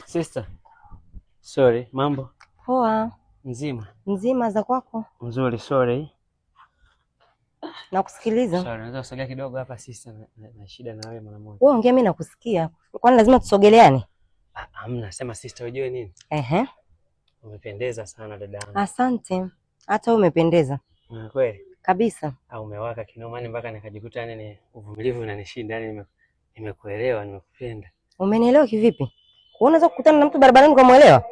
Sister. Sorry, mambo? Poa. Nzima? Nzima, za kwako? Nzuri, sorry. Nakusikiliza. Sorry, naweza kusogea kidogo hapa sister, na shida na wewe mara moja. Wewe ongea, mimi nakusikia. Kwani lazima tusogeleane? Hamna, sema sister, unajue nini? Umependeza sana dadangu. Asante. Hata wewe umependeza. Kweli? Kabisa. Umewaka kinomani mpaka nikajikuta yani uvumilivu unanishinda, yani nimekuelewa, nimekupenda. Umenielewa kivipi? Unaweza kukutana na mtu barabarani ukamuelewa?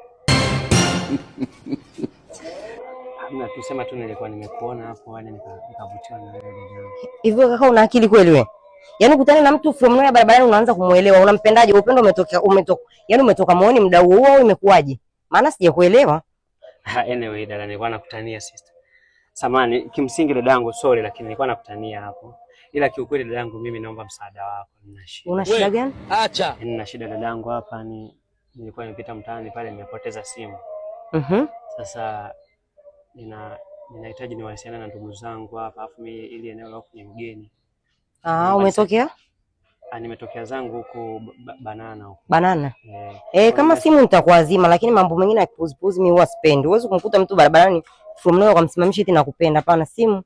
Hamna, tusema tu nilikuwa nimekuona hapo yani nikavutiwa na wewe dadangu. Hivyo kaka, una akili kweli wewe? Yaani ukutane na mtu from nowhere barabarani unaanza kumuelewa, unampendaje? Upendo umetoka moyoni muda huo au imekuwaje? Maana sijakuelewa. Anyway, dada, nilikuwa nakutania sister. Samani, kimsingi dadangu sorry, lakini nilikuwa nakutania hapo. Ila kiukweli dadangu, mimi naomba msaada wako. Nina shida. Una shida gani? Acha. Nina shida dadangu hapa, nilikuwa nimepita mtaani pale nimepoteza simu. Sasa ninahitaji niwasiliane na ndugu zangu hapa, afu mimi ili eneo la huko ni mgeni. Umetokea? Nimetokea zangu huko Banana huko. Banana? Kama simu nitakuazima, lakini mambo mengine ya kipuzipuzi mimi huwa sipendi. Huwezi kumkuta mtu barabarani from nowhere kumsimamisha eti nakupenda. Hapana, simu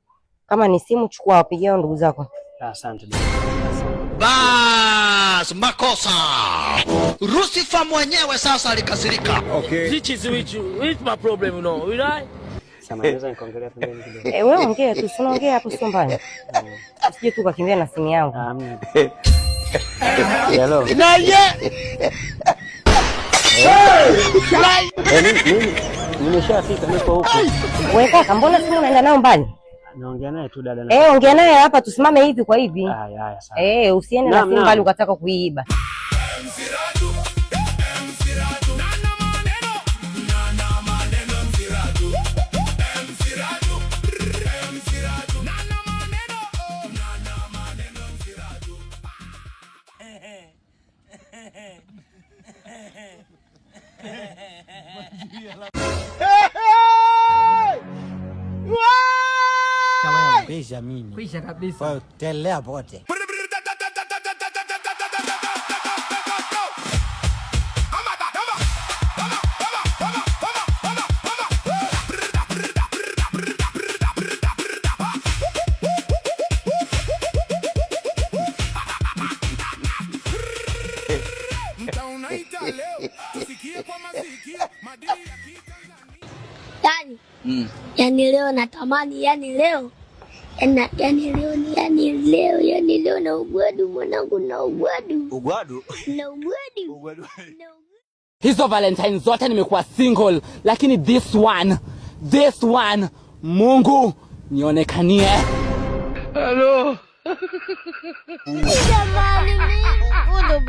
kama ni simu chukua, wapigie ndugu zako. Asante. Bas, makosa. Lucifer mwenyewe sasa alikasirika. Okay. Which my problem, you know, right? Samahani, nikaongelea pembeni kidogo. Wewe ongea tu, unaongea hapo sio mbaya. Usije tu kakimbia na simu yangu. Hamna. Hello. Naye. Nimeshafika, niko huko. Wewe kaka, mbona simu unaenda nayo mbali? Naongea naye tu dada. Ongea naye hapa, tusimame hivi kwa hivi. Haya, sawa. Usiende na simu mbali ukataka kuiiba. Kwisha mimi. Kwisha kabisa. Telea pote. Yani leo natamani, yani leo na ugwadu mwanangu, na ugwadu. Ugwadu? Na ugwadu. Ugwadu. Hizo Valentine zote nimekuwa single, lakini this one, Mungu nionekanie. Hello. Jamani, mimi ndo